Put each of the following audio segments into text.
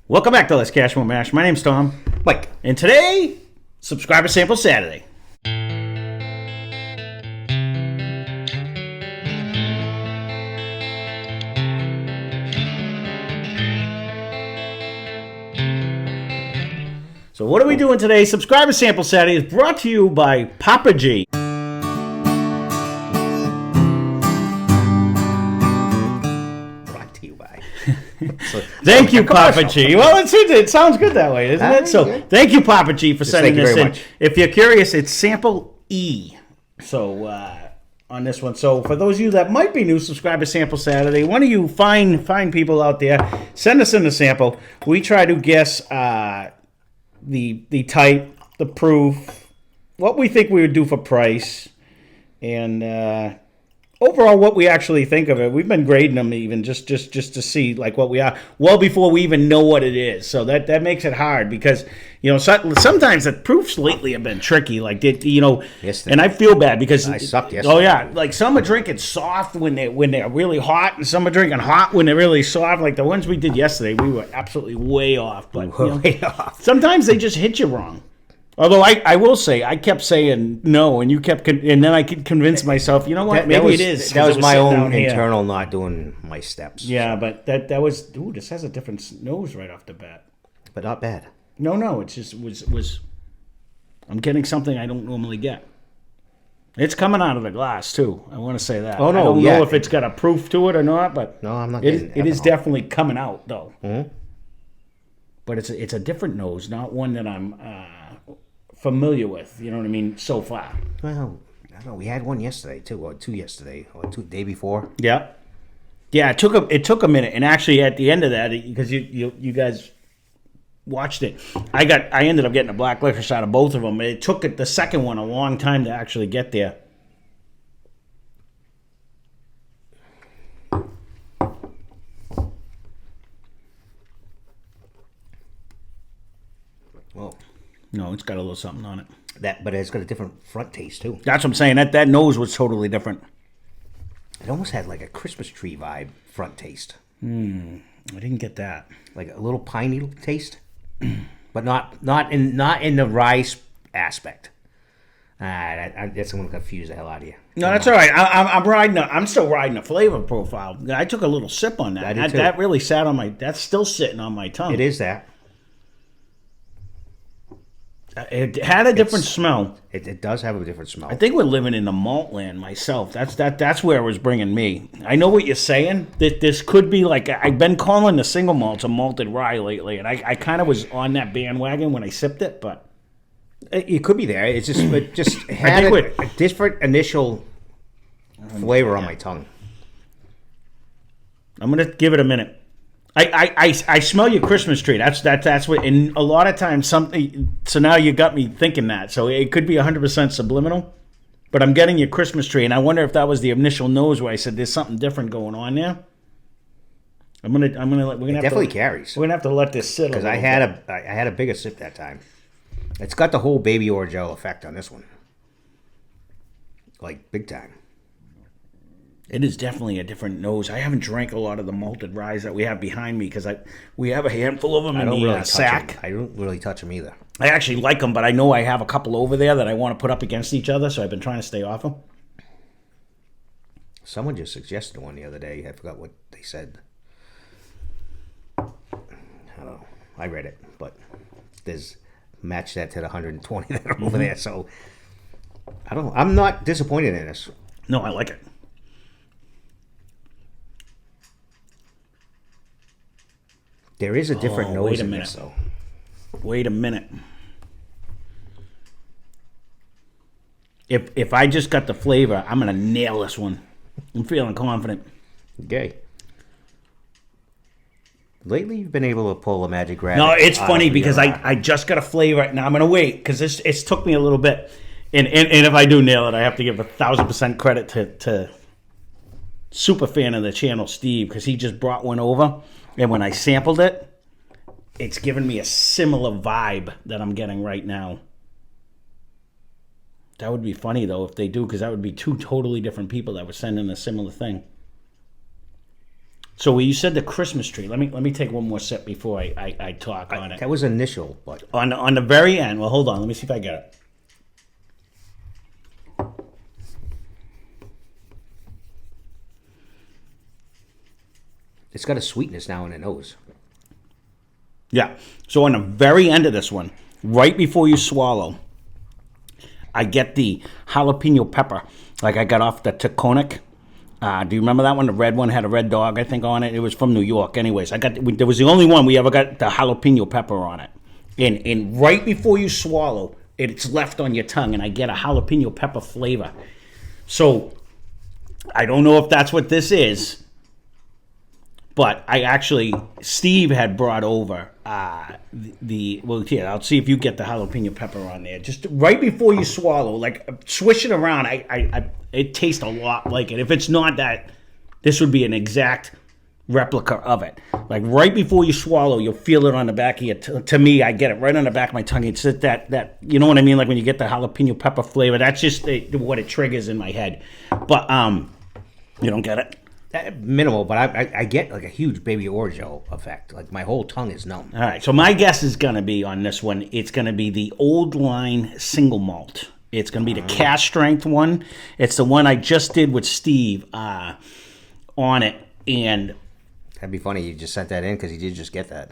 Welcome back to Lesscashmoremash. My name's Tom. Mike. And today, Subscriber Sample Saturday. So what are we doing today? Subscriber Sample Saturday is brought to you by Papa G. Thank you, Papa G. Well, it sounds good that way, doesn't it? So, thank you, Papa G, for sending this in. If you're curious, it's Sample E. So, on this one. So, for those of you that might be new, Subscriber Sample Saturday, one of you fine people out there, send us in the sample. We try to guess the type, the proof, what we think we would do for price, and overall, what we actually think of it. We've been grading them even just to see like what we are well before we even know what it is. So that makes it hard because sometimes the proofs lately have been tricky. Like and I feel bad because I sucked yesterday. Oh yeah, like some are drinking soft when they're really hot, and some are drinking hot when they're really soft. Like the ones we did yesterday, we were absolutely way off. But way off. Sometimes they just hit you wrong. Although I will say, I kept saying no, and you kept, and then I could convince myself, you know what, maybe it is. That was my own internal not doing my steps. Yeah, but that was, this has a different nose right off the bat. But not bad. No, it just was, I'm getting something I don't normally get. It's coming out of the glass, too. I want to say that. Oh, no, I don't know if it's got a proof to it or not, but no, I'm not getting it is definitely coming out, though. Mm-hmm. But it's a different nose, not one that I'm familiar with, you know what I mean, so far. Well, I don't know. We had one yesterday too, or two yesterday, or two the day before. Yeah, it took a minute, and actually at the end of that, because you guys watched it, I ended up getting a black licorice out of both of them. It took the second one a long time to actually get there. Whoa. No, it's got a little something on it. But it's got a different front taste too. That's what I'm saying. That nose was totally different. It almost had like a Christmas tree vibe front taste. I didn't get that. Like a little piney taste, but not in the rice aspect. That's going to confuse the hell out of you. No, that's all right. I'm still riding a flavor profile. I took a little sip on that. That really sat on my. That's still sitting on my tongue. It is that. It had a different smell. It does have a different smell. I think we're living in the malt land myself. That's where it was bringing me. I know what you're saying. This could be like, I've been calling the single malts a malted rye lately, and I kind of was on that bandwagon when I sipped it, but it could be there. It just had a different initial flavor on my tongue. I'm gonna give it a minute. I smell your Christmas tree. That's what. And a lot of times something. So now you got me thinking that. So it could be 100% subliminal, but I'm getting your Christmas tree, and I wonder if that was the initial nose where I said there's something different going on there. We're gonna definitely carries. We're gonna have to let this sit because I had a bigger sip that time. It's got the whole baby orgeat effect on this one, like big time. It is definitely a different nose. I haven't drank a lot of the malted ryes that we have behind me because we have a handful of them in the sack. I don't really touch them either. I actually like them, but I know I have a couple over there that I want to put up against each other, so I've been trying to stay off them. Someone just suggested one the other day. I forgot what they said. I don't know. I read it, but there's match that to the 120 that are over there. So I don't know. I'm not disappointed in this. No, I like it. There is a different nose in this, though. Wait a minute. If I just got the flavor, I'm going to nail this one. I'm feeling confident. Okay. Lately, you've been able to pull a magic rabbit. No, it's funny because I just got a flavor. Now I'm going to wait because it's took me a little bit. And if I do nail it, I have to give 1,000% credit to super fan of the channel, Steve, because he just brought one over. And when I sampled it, it's giving me a similar vibe that I'm getting right now. That would be funny, though, if they do, because that would be two totally different people that were sending a similar thing. So you said the Christmas tree. Let me take one more sip before I talk on it. That was initial, but On the very end. Well, hold on. Let me see if I get it. it's got a sweetness now in the nose. Yeah. So on the very end of this one, right before you swallow, I get the jalapeno pepper. Like I got off the Taconic. Do you remember that one? The red one had a red dog, I think, on it. It was from New York. Anyways, there was the only one we ever got the jalapeno pepper on it. And right before you swallow, it's left on your tongue, and I get a jalapeno pepper flavor. So I don't know if that's what this is, but Steve had brought over I'll see if you get the jalapeno pepper on there. Just right before you swallow, like swish it around. It tastes a lot like it. If it's not that, this would be an exact replica of it. Like right before you swallow, you'll feel it on the back of your to me, I get it right on the back of my tongue. It's that you know what I mean? Like when you get the jalapeno pepper flavor, that's just what it triggers in my head. But you don't get it? Minimal, but I get like a huge Baby Oreo effect. Like my whole tongue is numb. All right, so my guess is going to be on this one, it's going to be the Old Line single malt. It's going to be the Cask strength one. It's the one I just did with Steve on it. And that'd be funny. You just sent that in because he did just get that.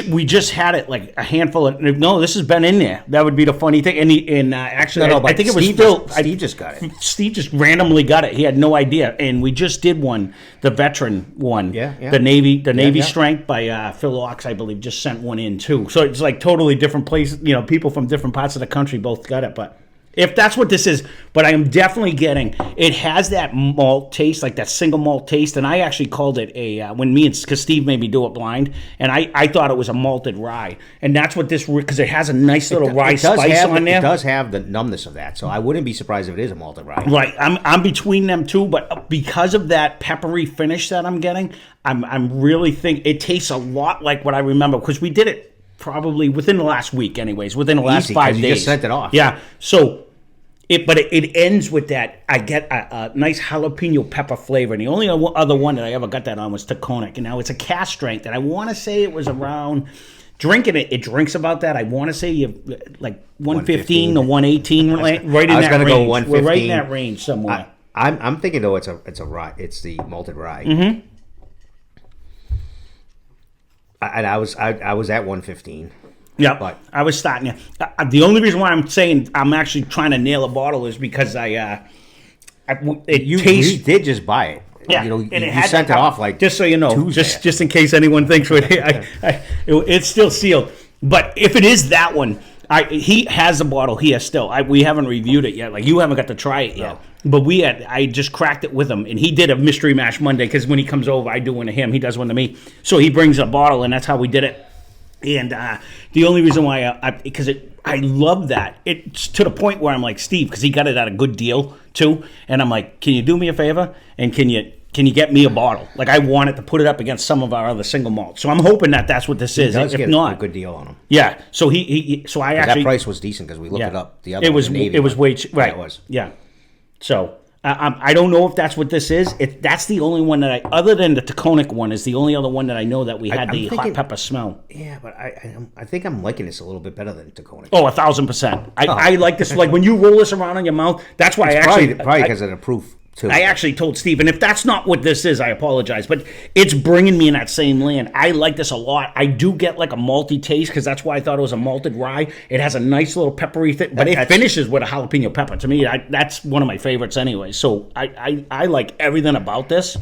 We just had it like a handful of. No, this has been in there. That would be the funny thing. And actually, I think it was still. Steve just got it. Steve just randomly got it. He had no idea. And we just did one, the veteran one. Yeah. The Navy strength by Phil Ox, I believe, just sent one in too. So it's like totally different places. You know, people from different parts of the country both got it, but. If that's what this is, but I am definitely getting, it has that malt taste, like that single malt taste, and I actually called it because Steve made me do it blind, and I thought it was a malted rye, and that's what this, because it has a nice little rye spice on there. It does have the numbness of that, so I wouldn't be surprised if it is a malted rye. Right, I'm between them two, but because of that peppery finish that I'm getting, I'm really it tastes a lot like what I remember, because we did it probably within the last week anyways, within the last 5 days. You just sent it off. Yeah, so... It ends with that. I get a nice jalapeno pepper flavor. And the only other one that I ever got that on was Taconic. And now it's a Cask strength. And I want to say it was around, drinking it drinks about that. I want to say you like 115 to 118, right in that range. I was going to go 115. We're right in that range somewhere. I'm thinking, though, it's a rye. It's the malted rye. Mm-hmm. And I was at 115. Yeah, but I was starting to. The only reason why I'm saying I'm actually trying to nail a bottle is because you did just buy it. Yeah, you sent it off like just so you know, Tuesday. just in case anyone thinks it's still sealed. But if it is that one, he has a bottle here still. We haven't reviewed it yet. Like you haven't got to try it yet. No. But I just cracked it with him, and he did a Mystery Mash Monday because when he comes over, I do one to him. He does one to me. So he brings a bottle, and that's how we did it. And the only reason why I love that, it's to the point where I'm like, Steve, because he got it at a good deal too, and I'm like, can you do me a favor and can you get me a bottle? Like I wanted to put it up against some of our other single malts, so I'm hoping that's what this is. Does if get not, a good deal on them. Yeah, so so I actually that price was decent because we looked it up. The other it was way cheap. Right, it was. Yeah, so. I don't know if that's what this is. That's the only one that other than the Taconic one, is the only other one that I know that we had hot pepper smell. Yeah, but I think I'm liking this a little bit better than Taconic. Oh, 1,000%. I like this. Like when you roll this around in your mouth, that's why probably because of the proof. Too. I actually told Steve, and if that's not what this is, I apologize, but it's bringing me in that same land. I like this a lot. I do get like a malty taste because that's why I thought it was a malted rye. It has a nice little peppery thing, but it finishes with a jalapeno pepper. To me, that's one of my favorites anyway. So I like everything about this.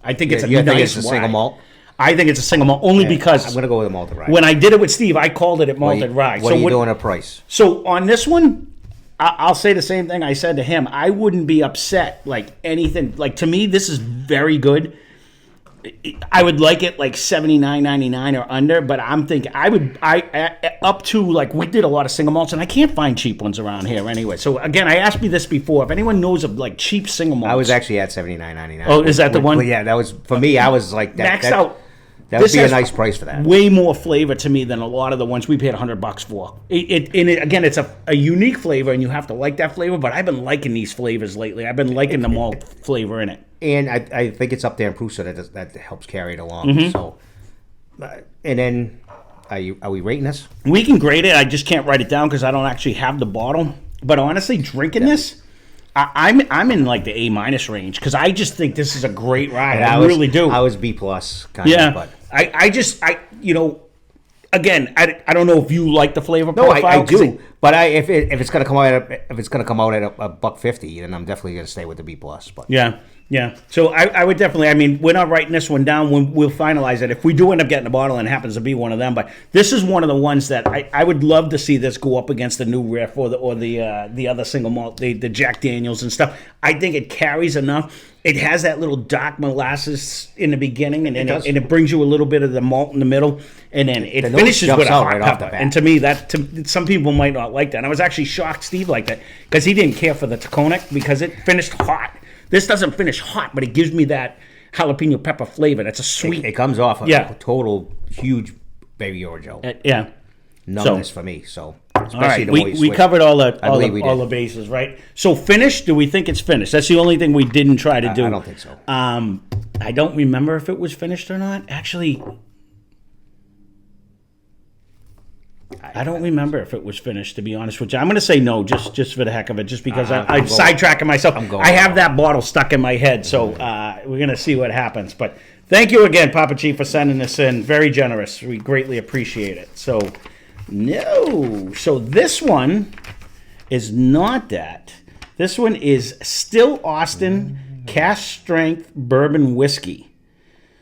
I think it's a nice think it's a single malt? I think it's a single malt only because I'm going to go with a malted rye. When I did it with Steve, I called it a malted rye. What are you doing a price? So on this one, I'll say the same thing I said to him. I wouldn't be upset, like anything. Like to me, this is very good. I would like it like $79.99 or under, but I'm thinking I up to like we did a lot of single malts, and I can't find cheap ones around here anyway. So again, I asked you this before. If anyone knows of like cheap single malts, I was actually at $79.99. Oh, is that the one? Yeah, that was for me. I was like maxed out. That would be a nice price for that. Way more flavor to me than a lot of the ones we paid $100 for. Again, it's a unique flavor, and you have to like that flavor. But I've been liking these flavors lately. I've been liking the malt flavor in it. And I think it's up there in proof, so that helps carry it along. So, and then, are we rating this? We can grade it. I just can't write it down because I don't actually have the bottle. But honestly, drinking this, I'm in like the A- range because I just think this is a great ride. I really do. I was B+ kind of. But again, I don't know if you like the flavor profile. No, I do. But if it's gonna come out at a $1.50, then I'm definitely gonna stay with the B+. But yeah. So I would definitely. I mean, we're not writing this one down. We'll finalize it if we do end up getting a bottle and it happens to be one of them. But this is one of the ones that I would love to see this go up against the New Riff or the other single malt, the Jack Daniels and stuff. I think it carries enough. It has that little dark molasses in the beginning, and then it brings you a little bit of the malt in the middle, and then it finishes with a hot pepper. And to me, some people might not like that. And I was actually shocked Steve liked that because he didn't care for the Taconic because it finished hot. This doesn't finish hot, but it gives me that jalapeno pepper flavor. That's a sweet. It comes off a total huge Baby Orjo. Numbness for me. So all right, we covered all the bases, right? So finished? Do we think it's finished? That's the only thing we didn't try to do. I don't think so. I don't remember if it was finished or not. Actually, I don't remember if it was finished, to be honest with you. I'm going to say no, just for the heck of it, just because I'm sidetracking myself. I have that bottle stuck in my head, so we're going to see what happens. But thank you again, Papa Chief, for sending this in. Very generous. We greatly appreciate it. So, no. So this one is not that. This one is Still Austin Cask Strength Bourbon Whiskey.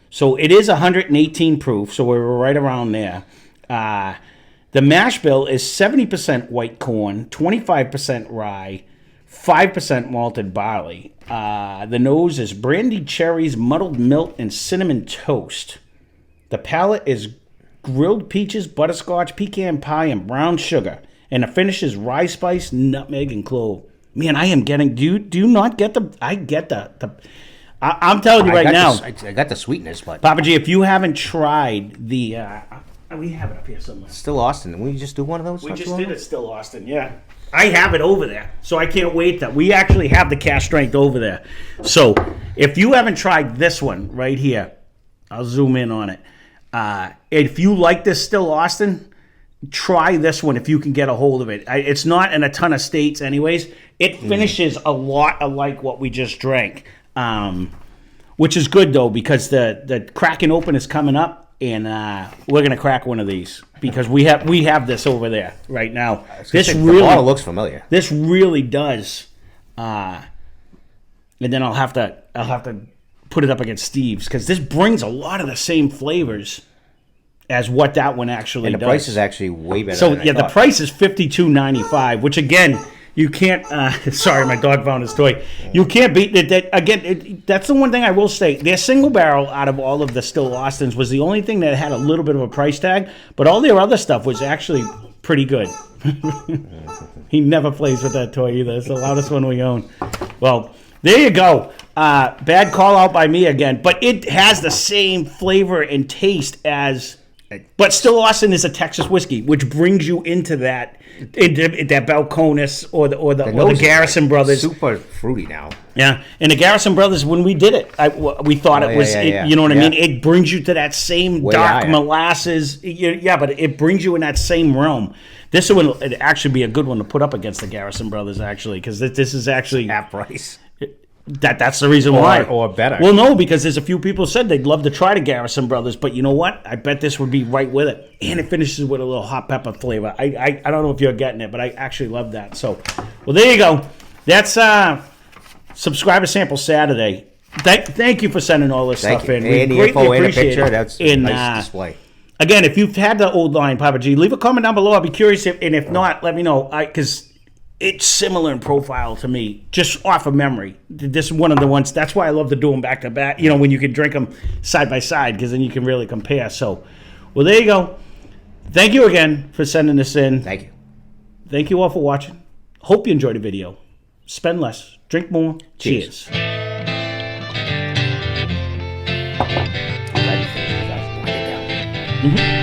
So it is 118 proof, so we're right around there. The mash bill is 70% white corn, 25% rye, 5% malted barley. The nose is brandied cherries, muddled milk, and cinnamon toast. The palate is grilled peaches, butterscotch, pecan pie, and brown sugar. And the finish is rye spice, nutmeg, and clove. Man, I am getting... Do you not get the... I get the I'm telling you right now... I got the sweetness, but... Papa G, if you haven't tried the... we have it up here somewhere. Still Austin. Didn't we just do one of those? We just did it, Still Austin, yeah. I have it over there, so I can't wait that we actually have the Cask Strength over there. So if you haven't tried this one right here, I'll zoom in on it. If you like this Still Austin, try this one if you can get a hold of it. It's not in a ton of states anyways. It finishes a lot like what we just drank, which is good, though, because the cracking open is coming up. And we're gonna crack one of these because we have this over there right now. This really the bottle looks familiar. This really does. And then I'll have to put it up against Steve's because this brings a lot of the same flavors as what that one actually does. And the price is actually way better. So the price is $52.95, which again. You can't. Sorry, my dog found his toy. You can't beat it. That's the one thing I will say. Their single barrel out of all of the Still Austins was the only thing that had a little bit of a price tag, but all their other stuff was actually pretty good. He never plays with that toy either. It's the loudest one we own. Well, there you go. Bad call out by me again, but it has the same flavor and taste as. But Still Austin is a Texas whiskey, which brings you into that Balcones or the Garrison Brothers. Super fruity now. Yeah, and the Garrison Brothers, when we did it, we thought it was. You know what I mean? It brings you to that same dark molasses. But it brings you in that same realm. This would actually be a good one to put up against the Garrison Brothers, actually, because this is actually half price. That's the reason why. Or better. Well, no, because there's a few people said they'd love to try the Garrison Brothers, but you know what? I bet this would be right with it. And it finishes with a little hot pepper flavor. I don't know if you're getting it, but I actually love that. So, well, there you go. That's Subscriber Sample Saturday. Thank you for sending all this stuff in. We greatly appreciate it. That's a nice display. Again, if you've had the old line, Papa G, leave a comment down below. I'll be curious, and if not, let me know. Because it's similar in profile to me, just off of memory. This is one of the ones. That's why I love to do them back to back. You know, when you can drink them side by side, because then you can really compare. So, well, there you go. Thank you again for sending this in. Thank you. Thank you all for watching. Hope you enjoyed the video. Spend less, drink more. Cheers. Mm-hmm.